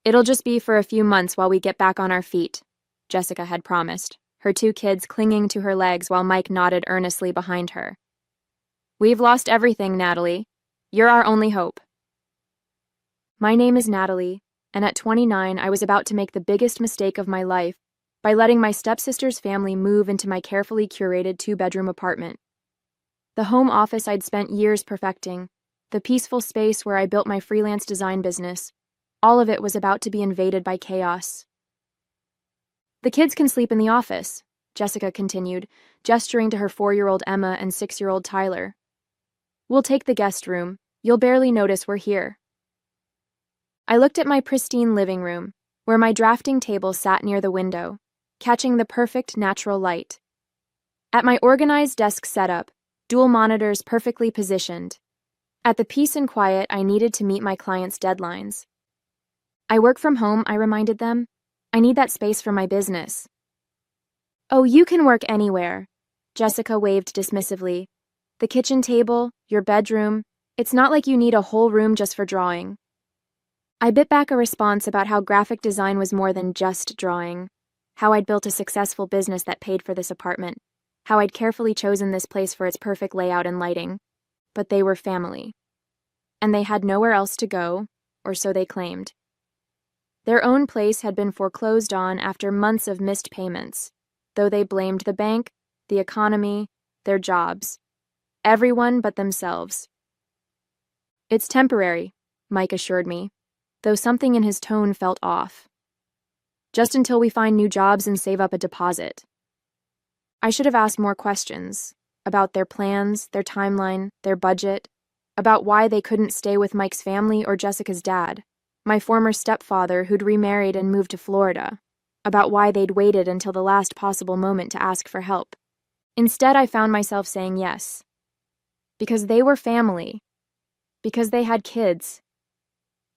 It'll just be for a few months while we get back on our feet, Jessica had promised, her two kids clinging to her legs while Mike nodded earnestly behind her. We've lost everything, Natalie. You're our only hope. My name is Natalie, and at 29 I was about to make the biggest mistake of my life by letting my stepsister's family move into my carefully curated two-bedroom apartment. The home office I'd spent years perfecting, the peaceful space where I built my freelance design business, all of it was about to be invaded by chaos. The kids can sleep in the office, Jessica continued, gesturing to her 4-year-old Emma and 6-year-old Tyler. We'll take the guest room. You'll barely notice we're here. I looked at my pristine living room, where my drafting table sat near the window, catching the perfect natural light. At my organized desk setup, dual monitors perfectly positioned. At the peace and quiet I needed to meet my clients' deadlines. I work from home, I reminded them. I need that space for my business. Oh, you can work anywhere, Jessica waved dismissively. The kitchen table, your bedroom, it's not like you need a whole room just for drawing. I bit back a response about how graphic design was more than just drawing, how I'd built a successful business that paid for this apartment, how I'd carefully chosen this place for its perfect layout and lighting. But they were family. And they had nowhere else to go, or so they claimed. Their own place had been foreclosed on after months of missed payments, though they blamed the bank, the economy, their jobs. Everyone but themselves. It's temporary, Mike assured me, though something in his tone felt off. Just until we find new jobs and save up a deposit. I should have asked more questions about their plans, their timeline, their budget, about why they couldn't stay with Mike's family or Jessica's dad, my former stepfather who'd remarried and moved to Florida, about why they'd waited until the last possible moment to ask for help. Instead, I found myself saying yes. Because they were family. Because they had kids.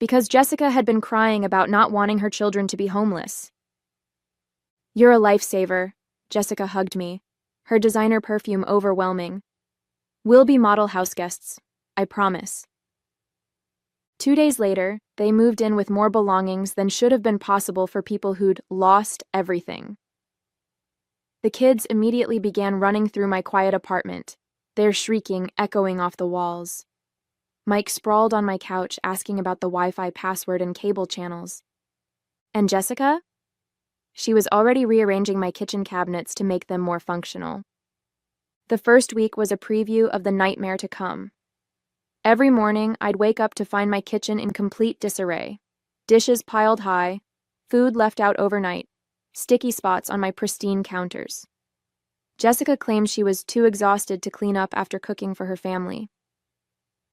Because Jessica had been crying about not wanting her children to be homeless. You're a lifesaver, Jessica hugged me, her designer perfume overwhelming. We'll be model house guests, I promise. 2 days later, they moved in with more belongings than should have been possible for people who'd lost everything. The kids immediately began running through my quiet apartment, their shrieking echoing off the walls. Mike sprawled on my couch asking about the Wi-Fi password and cable channels. And Jessica? She was already rearranging my kitchen cabinets to make them more functional. The first week was a preview of the nightmare to come. Every morning, I'd wake up to find my kitchen in complete disarray. Dishes piled high, food left out overnight, sticky spots on my pristine counters. Jessica claimed she was too exhausted to clean up after cooking for her family.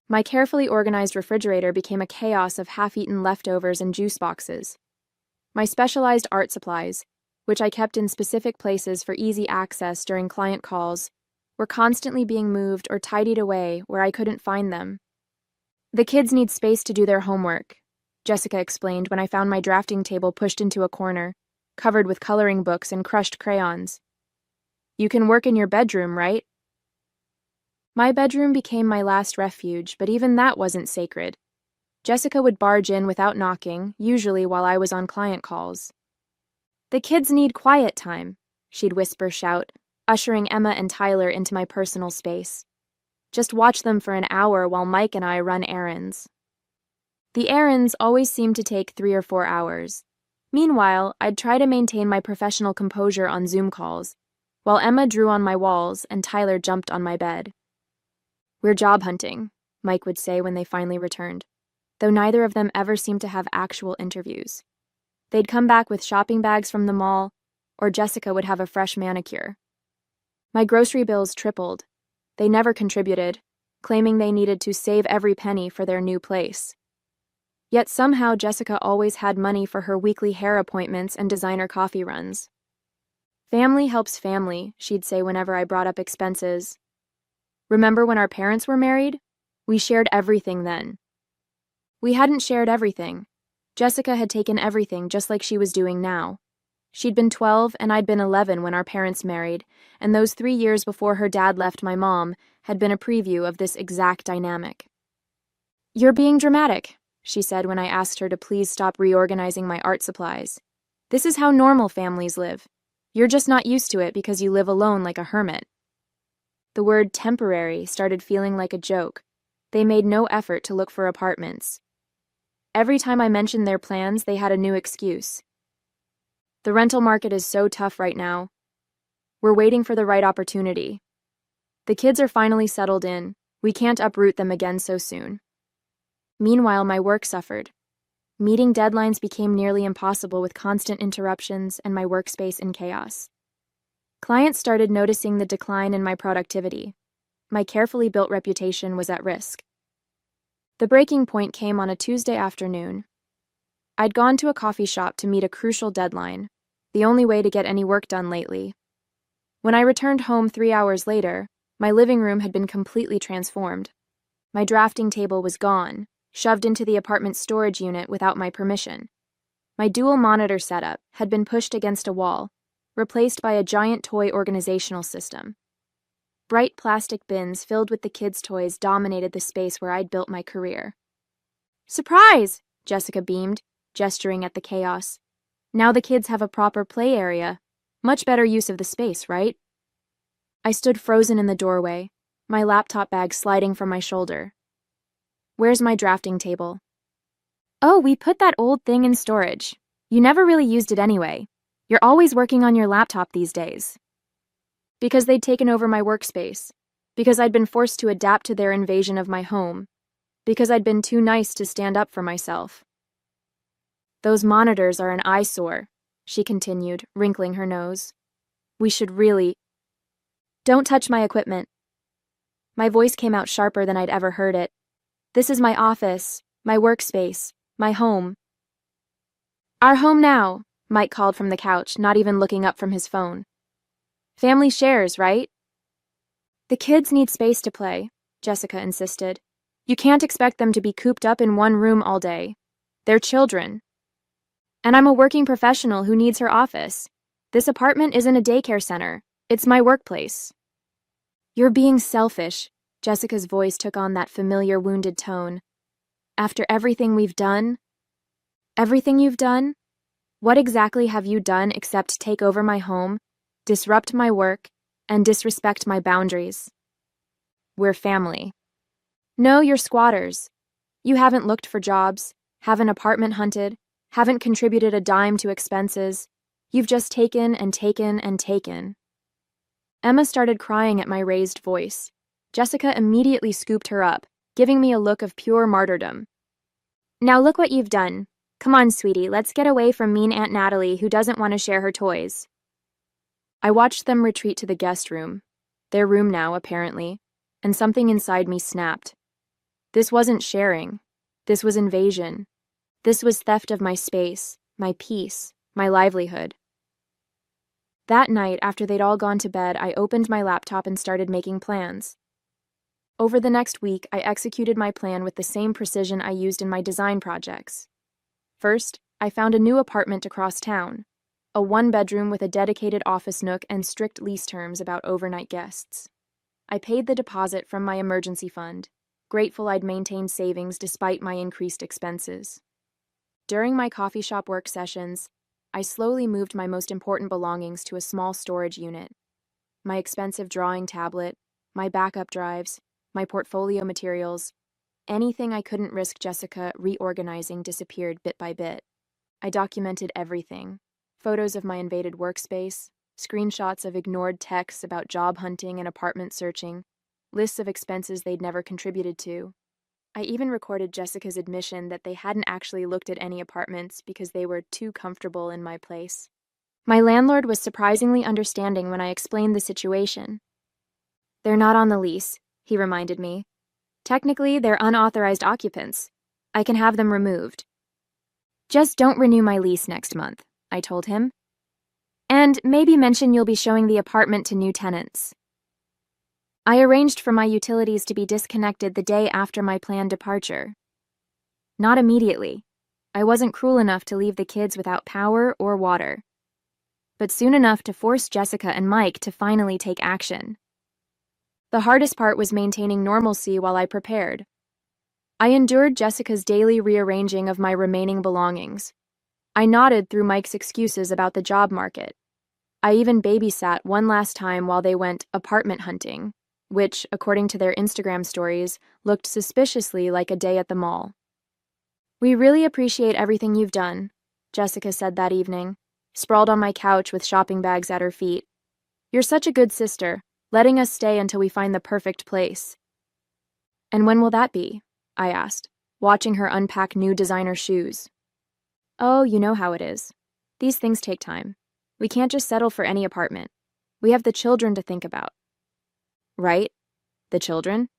My carefully organized refrigerator became a chaos of half-eaten leftovers and juice boxes. My specialized art supplies, which I kept in specific places for easy access during client calls, were constantly being moved or tidied away where I couldn't find them. The kids need space to do their homework, Jessica explained when I found my drafting table pushed into a corner, covered with coloring books and crushed crayons. You can work in your bedroom, right? My bedroom became my last refuge, but even that wasn't sacred. Jessica would barge in without knocking, usually while I was on client calls. The kids need quiet time, she'd whisper-shout, ushering Emma and Tyler into my personal space. Just watch them for an hour while Mike and I run errands. The errands always seemed to take 3 or 4 hours. Meanwhile, I'd try to maintain my professional composure on Zoom calls, while Emma drew on my walls and Tyler jumped on my bed. We're job hunting, Mike would say when they finally returned, though neither of them ever seemed to have actual interviews. They'd come back with shopping bags from the mall, or Jessica would have a fresh manicure. My grocery bills tripled. They never contributed, claiming they needed to save every penny for their new place. Yet somehow Jessica always had money for her weekly hair appointments and designer coffee runs. Family helps family, she'd say whenever I brought up expenses. Remember when our parents were married? We shared everything then. We hadn't shared everything. Jessica had taken everything just like she was doing now. She'd been 12 and I'd been 11 when our parents married, and those 3 years before her dad left my mom had been a preview of this exact dynamic. You're being dramatic, she said when I asked her to please stop reorganizing my art supplies. This is how normal families live. You're just not used to it because you live alone like a hermit. The word temporary started feeling like a joke. They made no effort to look for apartments. Every time I mentioned their plans, they had a new excuse. The rental market is so tough right now. We're waiting for the right opportunity. The kids are finally settled in. We can't uproot them again so soon. Meanwhile, my work suffered. Meeting deadlines became nearly impossible with constant interruptions and my workspace in chaos. Clients started noticing the decline in my productivity. My carefully built reputation was at risk. The breaking point came on a Tuesday afternoon. I'd gone to a coffee shop to meet a crucial deadline, the only way to get any work done lately. When I returned home 3 hours later, my living room had been completely transformed. My drafting table was gone, shoved into the apartment's storage unit without my permission. My dual monitor setup had been pushed against a wall, replaced by a giant toy organizational system. Bright plastic bins filled with the kids' toys dominated the space where I'd built my career. "Surprise!" Jessica beamed, gesturing at the chaos. "Now the kids have a proper play area. Much better use of the space, right?" I stood frozen in the doorway, my laptop bag sliding from my shoulder. "Where's my drafting table?" "Oh, we put that old thing in storage. You never really used it anyway. You're always working on your laptop these days." Because they'd taken over my workspace. Because I'd been forced to adapt to their invasion of my home. Because I'd been too nice to stand up for myself. "Those monitors are an eyesore," she continued, wrinkling her nose. "We should really—" "Don't touch my equipment." My voice came out sharper than I'd ever heard it. "This is my office, my workspace, my home." "Our home now," Mike called from the couch, not even looking up from his phone. "Family shares, right?" "The kids need space to play," Jessica insisted. "You can't expect them to be cooped up in one room all day. They're children. And I'm a working professional who needs her office. This apartment isn't a daycare center. It's my workplace." "You're being selfish," Jessica's voice took on that familiar wounded tone. "After everything we've done?" "Everything you've done? What exactly have you done except take over my home, disrupt my work, and disrespect my boundaries?" "We're family." "No, you're squatters. You haven't looked for jobs, haven't apartment hunted, haven't contributed a dime to expenses. You've just taken and taken and taken." Emma started crying at my raised voice. Jessica immediately scooped her up, giving me a look of pure martyrdom. "Now look what you've done. Come on, sweetie, let's get away from mean Aunt Natalie who doesn't want to share her toys." I watched them retreat to the guest room, their room now, apparently, and something inside me snapped. This wasn't sharing. This was invasion. This was theft of my space, my peace, my livelihood. That night, after they'd all gone to bed, I opened my laptop and started making plans. Over the next week, I executed my plan with the same precision I used in my design projects. First, I found a new apartment across town, a one-bedroom with a dedicated office nook and strict lease terms about overnight guests. I paid the deposit from my emergency fund, grateful I'd maintained savings despite my increased expenses. During my coffee shop work sessions, I slowly moved my most important belongings to a small storage unit. My expensive drawing tablet, my backup drives, my portfolio materials, anything I couldn't risk Jessica reorganizing disappeared bit by bit. I documented everything. Photos of my invaded workspace, screenshots of ignored texts about job hunting and apartment searching, lists of expenses they'd never contributed to. I even recorded Jessica's admission that they hadn't actually looked at any apartments because they were too comfortable in my place. My landlord was surprisingly understanding when I explained the situation. "They're not on the lease," he reminded me. "Technically, they're unauthorized occupants. I can have them removed." "Just don't renew my lease next month," I told him. "And maybe mention you'll be showing the apartment to new tenants." I arranged for my utilities to be disconnected the day after my planned departure. Not immediately. I wasn't cruel enough to leave the kids without power or water. But soon enough to force Jessica and Mike to finally take action. The hardest part was maintaining normalcy while I prepared. I endured Jessica's daily rearranging of my remaining belongings. I nodded through Mike's excuses about the job market. I even babysat one last time while they went apartment hunting, which, according to their Instagram stories, looked suspiciously like a day at the mall. "We really appreciate everything you've done," Jessica said that evening, sprawled on my couch with shopping bags at her feet. "You're such a good sister, letting us stay until we find the perfect place." "And when will that be?" I asked, watching her unpack new designer shoes. "Oh, you know how it is. These things take time. We can't just settle for any apartment. We have the children to think about." "Right? The children?"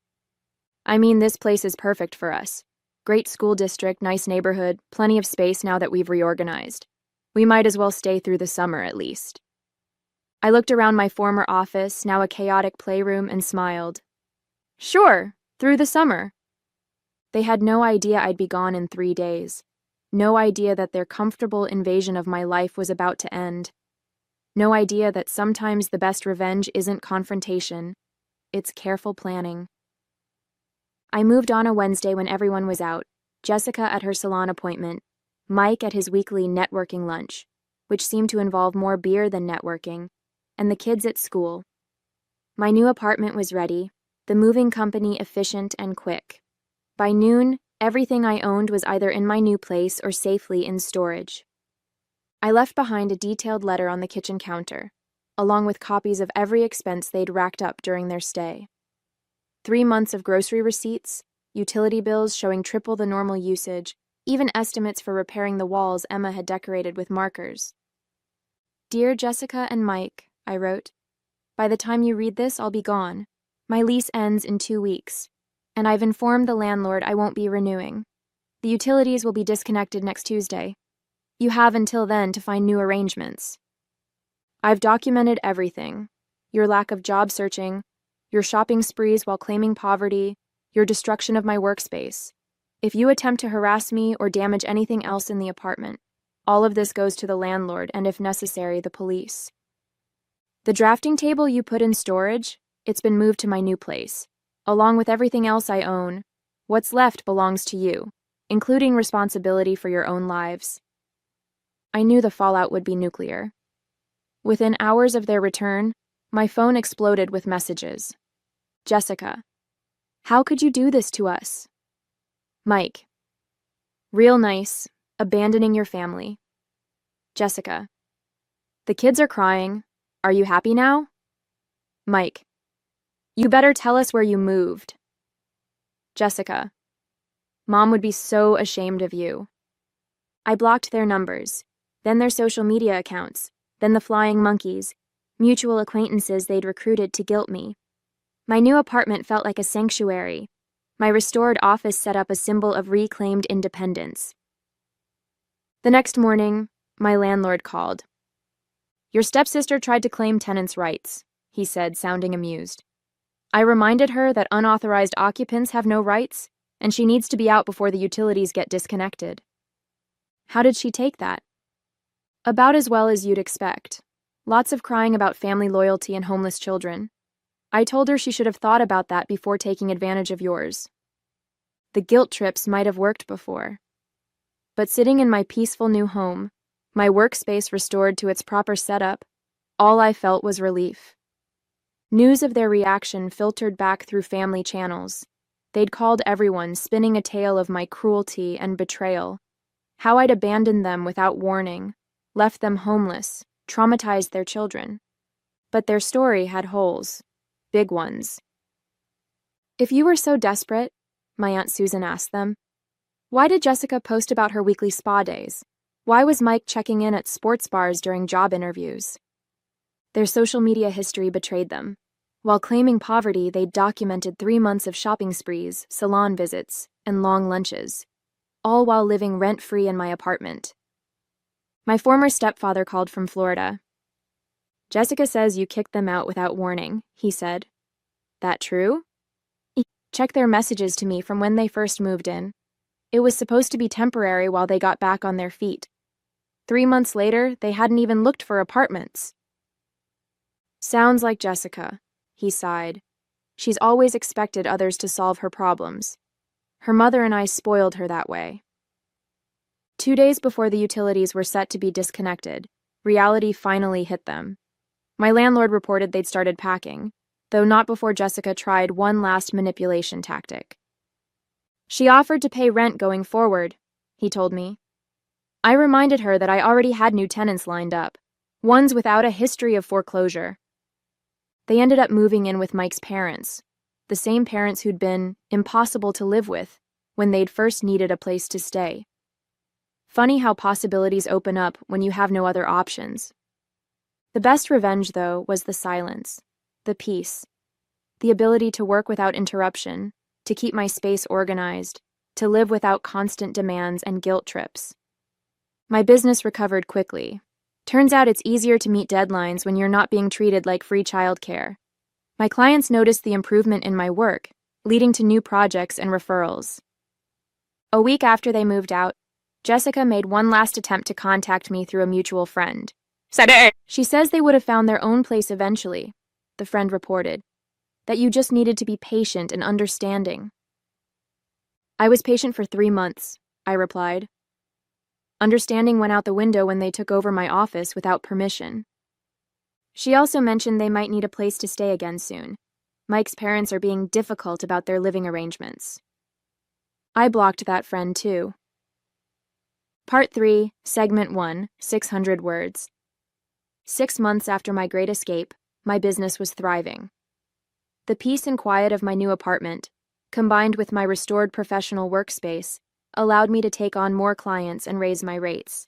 "I mean, this place is perfect for us. Great school district, nice neighborhood, plenty of space now that we've reorganized. We might as well stay through the summer at least." I looked around my former office, now a chaotic playroom, and smiled. "Sure, through the summer." They had no idea I'd be gone in 3 days. No idea that their comfortable invasion of my life was about to end. No idea that sometimes the best revenge isn't confrontation, it's careful planning. I moved on a Wednesday when everyone was out, Jessica at her salon appointment, Mike at his weekly networking lunch, which seemed to involve more beer than networking, and the kids at school. My new apartment was ready, the moving company efficient and quick. By noon, everything I owned was either in my new place or safely in storage. I left behind a detailed letter on the kitchen counter, along with copies of every expense they'd racked up during their stay. 3 months of grocery receipts, utility bills showing triple the normal usage, even estimates for repairing the walls Emma had decorated with markers. "Dear Jessica and Mike," I wrote, "by the time you read this, I'll be gone. My lease ends in 2 weeks, and I've informed the landlord I won't be renewing. The utilities will be disconnected next Tuesday. You have until then to find new arrangements. I've documented everything: your lack of job searching, your shopping sprees while claiming poverty, your destruction of my workspace. If you attempt to harass me or damage anything else in the apartment, all of this goes to the landlord and, if necessary, the police. The drafting table you put in storage, it's been moved to my new place. Along with everything else I own, what's left belongs to you, including responsibility for your own lives." I knew the fallout would be nuclear. Within hours of their return, my phone exploded with messages. Jessica: "How could you do this to us?" Mike: "Real nice, abandoning your family." Jessica: "The kids are crying. Are you happy now?" Mike: "You better tell us where you moved." Jessica: "Mom would be so ashamed of you." I blocked their numbers, then their social media accounts, then the flying monkeys, mutual acquaintances they'd recruited to guilt me. My new apartment felt like a sanctuary. My restored office set up a symbol of reclaimed independence. The next morning, my landlord called. "Your stepsister tried to claim tenants' rights," he said, sounding amused. I reminded her that unauthorized occupants have no rights, and she needs to be out before the utilities get disconnected. How did she take that? About as well as you'd expect. Lots of crying about family loyalty and homeless children. I told her she should have thought about that before taking advantage of yours. The guilt trips might have worked before. But sitting in my peaceful new home, my workspace restored to its proper setup, all I felt was relief. News of their reaction filtered back through family channels. They'd called everyone, spinning a tale of my cruelty and betrayal, how I'd abandoned them without warning, left them homeless, traumatized their children. But their story had holes, big ones. "If you were so desperate," my Aunt Susan asked them, "why did Jessica post about her weekly spa days? Why was Mike checking in at sports bars during job interviews?" Their social media history betrayed them. While claiming poverty, they documented 3 months of shopping sprees, salon visits, and long lunches, all while living rent-free in my apartment. My former stepfather called from Florida. "Jessica says you kicked them out without warning," he said. "That true?" "Check their messages to me from when they first moved in. It was supposed to be temporary while they got back on their feet. 3 months later, they hadn't even looked for apartments." "Sounds like Jessica," he sighed. "She's always expected others to solve her problems. Her mother and I spoiled her that way. 2 days before the utilities were set to be disconnected, reality finally hit them. My landlord reported they'd started packing, though not before Jessica tried one last manipulation tactic. She offered to pay rent going forward, he told me. I reminded her that I already had new tenants lined up, ones without a history of foreclosure. They ended up moving in with Mike's parents, the same parents who'd been impossible to live with when they'd first needed a place to stay. Funny how possibilities open up when you have no other options. The best revenge, though, was the silence, the peace, the ability to work without interruption, to keep my space organized, to live without constant demands and guilt trips. My business recovered quickly. Turns out it's easier to meet deadlines when you're not being treated like free childcare. My clients noticed the improvement in my work, leading to new projects and referrals. A week after they moved out, Jessica made one last attempt to contact me through a mutual friend. She says they would have found their own place eventually, the friend reported, that you just needed to be patient and understanding. I was patient for 3 months, I replied. Understanding went out the window when they took over my office without permission. She also mentioned they might need a place to stay again soon. Mike's parents are being difficult about their living arrangements. I blocked that friend too. Part 3, Segment 1, 600 words. 6 months after my great escape, my business was thriving. The peace and quiet of my new apartment, combined with my restored professional workspace, allowed me to take on more clients and raise my rates.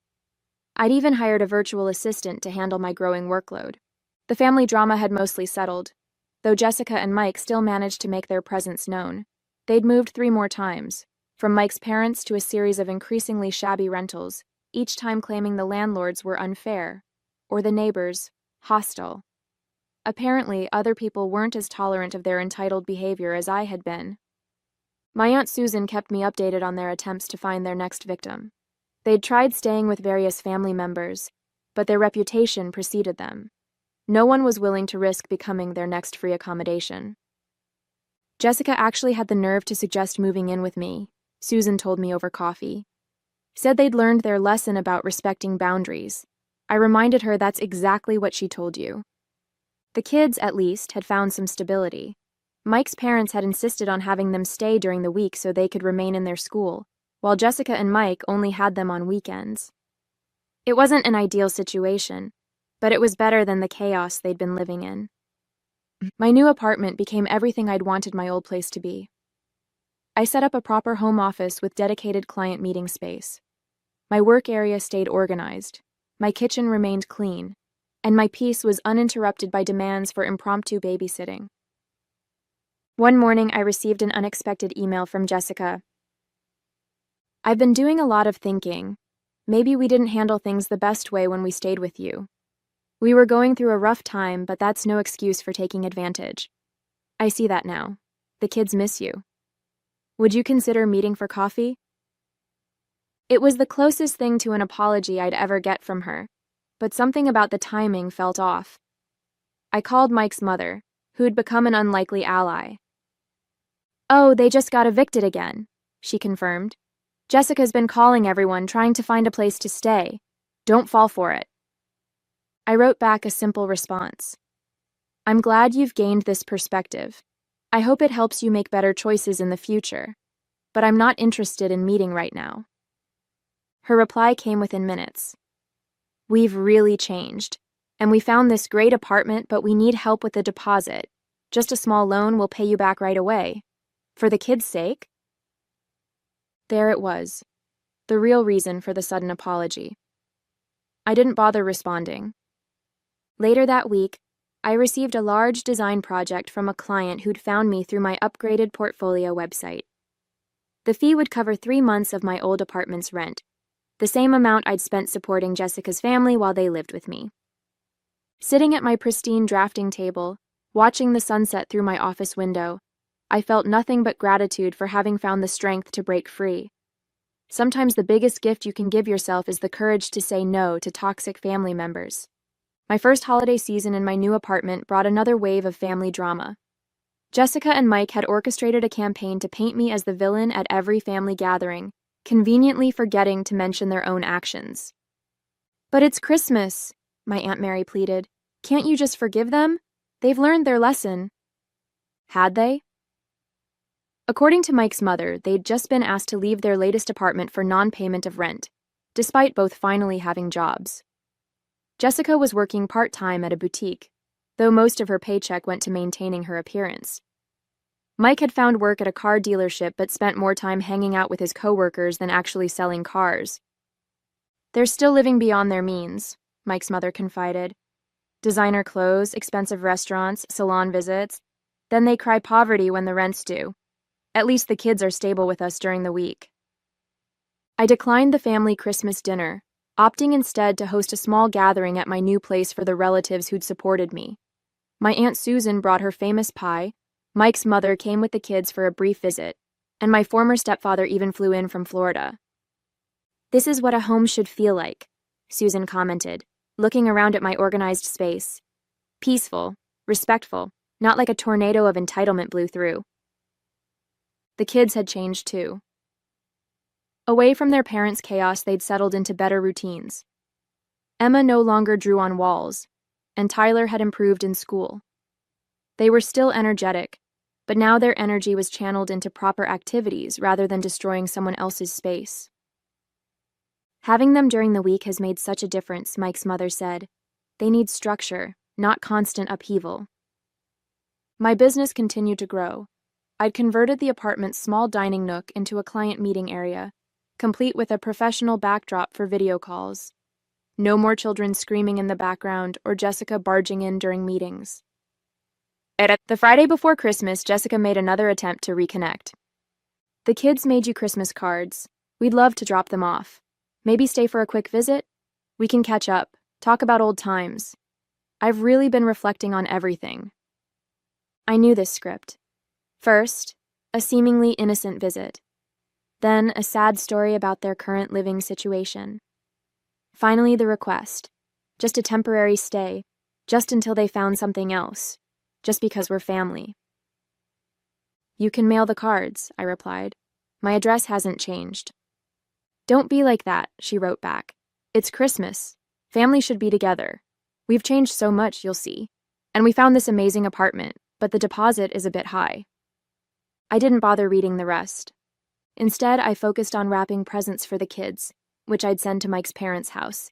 I'd even hired a virtual assistant to handle my growing workload. The family drama had mostly settled, though Jessica and Mike still managed to make their presence known. They'd moved 3 more times, from Mike's parents to a series of increasingly shabby rentals, each time claiming the landlords were unfair, or the neighbors, hostile. Apparently, other people weren't as tolerant of their entitled behavior as I had been. My Aunt Susan kept me updated on their attempts to find their next victim. They'd tried staying with various family members, but their reputation preceded them. No one was willing to risk becoming their next free accommodation. Jessica actually had the nerve to suggest moving in with me, Susan told me over coffee. Said they'd learned their lesson about respecting boundaries. I reminded her that's exactly what she told you. The kids, at least, had found some stability. Mike's parents had insisted on having them stay during the week so they could remain in their school, while Jessica and Mike only had them on weekends. It wasn't an ideal situation, but it was better than the chaos they'd been living in. My new apartment became everything I'd wanted my old place to be. I set up a proper home office with dedicated client meeting space. My work area stayed organized, my kitchen remained clean, and my peace was uninterrupted by demands for impromptu babysitting. One morning, I received an unexpected email from Jessica. I've been doing a lot of thinking. Maybe we didn't handle things the best way when we stayed with you. We were going through a rough time, but that's no excuse for taking advantage. I see that now. The kids miss you. Would you consider meeting for coffee? It was the closest thing to an apology I'd ever get from her, but something about the timing felt off. I called Mike's mother, who'd become an unlikely ally. Oh, they just got evicted again, she confirmed. Jessica's been calling everyone, trying to find a place to stay. Don't fall for it. I wrote back a simple response. I'm glad you've gained this perspective. I hope it helps you make better choices in the future, but I'm not interested in meeting right now. Her reply came within minutes. We've really changed, and we found this great apartment, but we need help with the deposit. Just a small loan will pay you back right away. For the kids' sake? There it was, the real reason for the sudden apology. I didn't bother responding. Later that week, I received a large design project from a client who'd found me through my upgraded portfolio website. The fee would cover 3 months of my old apartment's rent, the same amount I'd spent supporting Jessica's family while they lived with me. Sitting at my pristine drafting table, watching the sunset through my office window, I felt nothing but gratitude for having found the strength to break free. Sometimes the biggest gift you can give yourself is the courage to say no to toxic family members. My first holiday season in my new apartment brought another wave of family drama. Jessica and Mike had orchestrated a campaign to paint me as the villain at every family gathering, conveniently forgetting to mention their own actions. "But it's Christmas," my Aunt Mary pleaded. "Can't you just forgive them? They've learned their lesson." Had they? According to Mike's mother, they'd just been asked to leave their latest apartment for non-payment of rent, despite both finally having jobs. Jessica was working part-time at a boutique, though most of her paycheck went to maintaining her appearance. Mike had found work at a car dealership but spent more time hanging out with his coworkers than actually selling cars. "They're still living beyond their means," Mike's mother confided. "Designer clothes, expensive restaurants, salon visits. Then they cry poverty when the rent's due. At least the kids are stable with us during the week." I declined the family Christmas dinner, opting instead to host a small gathering at my new place for the relatives who'd supported me. My Aunt Susan brought her famous pie, Mike's mother came with the kids for a brief visit, and my former stepfather even flew in from Florida. "This is what a home should feel like," Susan commented, looking around at my organized space. "Peaceful, respectful, not like a tornado of entitlement blew through." The kids had changed too. Away from their parents' chaos, they'd settled into better routines. Emma no longer drew on walls, and Tyler had improved in school. They were still energetic, but now their energy was channeled into proper activities rather than destroying someone else's space. "Having them during the week has made such a difference," Mike's mother said. "They need structure, not constant upheaval." My business continued to grow. I'd converted the apartment's small dining nook into a client meeting area, complete with a professional backdrop for video calls. No more children screaming in the background or Jessica barging in during meetings. The Friday before Christmas, Jessica made another attempt to reconnect. "The kids made you Christmas cards. We'd love to drop them off. Maybe stay for a quick visit? We can catch up, talk about old times. I've really been reflecting on everything." I knew this script. First, a seemingly innocent visit. Then a sad story about their current living situation. Finally, the request. Just a temporary stay, just until they found something else, just because we're family. "You can mail the cards," I replied. "My address hasn't changed." "Don't be like that," she wrote back. "It's Christmas. Family should be together. We've changed so much, you'll see. And we found this amazing apartment, but the deposit is a bit high." I didn't bother reading the rest. Instead, I focused on wrapping presents for the kids, which I'd send to Mike's parents' house.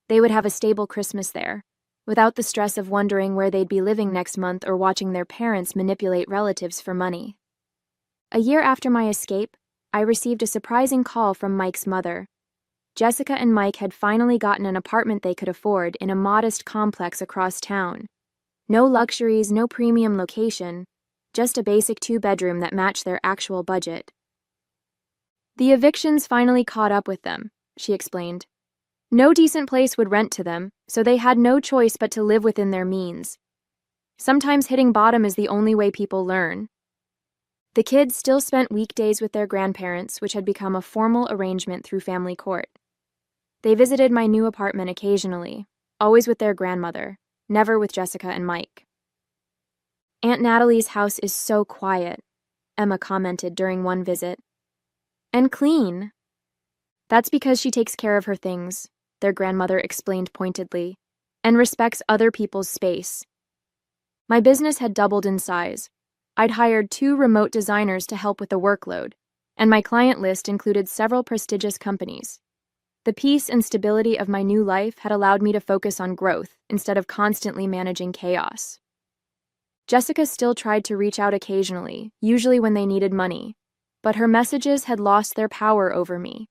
They would have a stable Christmas there, without the stress of wondering where they'd be living next month or watching their parents manipulate relatives for money. A year after my escape, I received a surprising call from Mike's mother. Jessica and Mike had finally gotten an apartment they could afford in a modest complex across town. No luxuries, no premium location, just a basic 2-bedroom that matched their actual budget. "The evictions finally caught up with them," she explained. "No decent place would rent to them, so they had no choice but to live within their means. Sometimes hitting bottom is the only way people learn." The kids still spent weekdays with their grandparents, which had become a formal arrangement through family court. They visited my new apartment occasionally, always with their grandmother, never with Jessica and Mike. "Aunt Natalie's house is so quiet," Emma commented during one visit. "And clean." "That's because she takes care of her things," their grandmother explained pointedly, "and respects other people's space." My business had doubled in size. I'd hired 2 remote designers to help with the workload, and my client list included several prestigious companies. The peace and stability of my new life had allowed me to focus on growth instead of constantly managing chaos. Jessica still tried to reach out occasionally, usually when they needed money, but her messages had lost their power over me.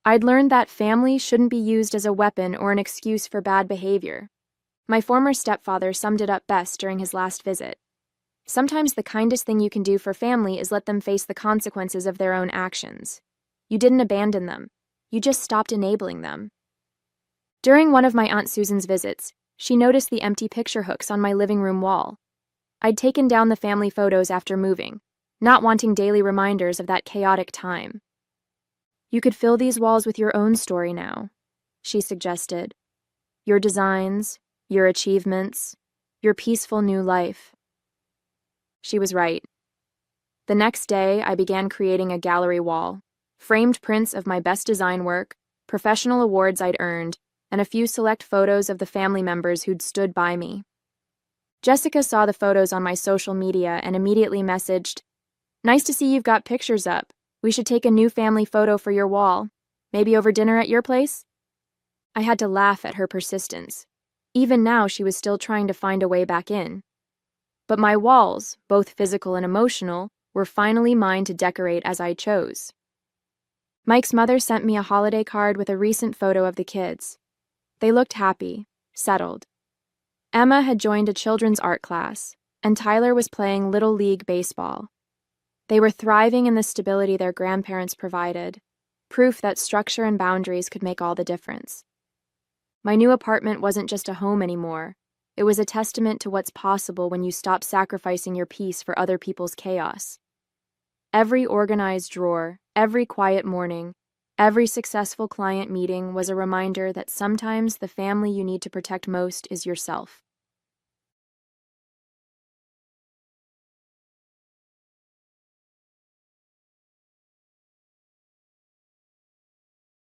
I'd learned that family shouldn't be used as a weapon or an excuse for bad behavior. My former stepfather summed it up best during his last visit. "Sometimes the kindest thing you can do for family is let them face the consequences of their own actions. You didn't abandon them. You just stopped enabling them." During one of my Aunt Susan's visits, she noticed the empty picture hooks on my living room wall. I'd taken down the family photos after moving, not wanting daily reminders of that chaotic time. "You could fill these walls with your own story now," she suggested. "Your designs, your achievements, your peaceful new life." She was right. The next day, I began creating a gallery wall, framed prints of my best design work, professional awards I'd earned, and a few select photos of the family members who'd stood by me. Jessica saw the photos on my social media and immediately messaged, "Nice to see you've got pictures up. We should take a new family photo for your wall. Maybe over dinner at your place?" I had to laugh at her persistence. Even now, she was still trying to find a way back in. But my walls, both physical and emotional, were finally mine to decorate as I chose. Mike's mother sent me a holiday card with a recent photo of the kids. They looked happy, settled. Emma had joined a children's art class, and Tyler was playing Little League baseball. They were thriving in the stability their grandparents provided, proof that structure and boundaries could make all the difference. My new apartment wasn't just a home anymore. It was a testament to what's possible when you stop sacrificing your peace for other people's chaos. Every organized drawer, every quiet morning, every successful client meeting was a reminder that sometimes the family you need to protect most is yourself.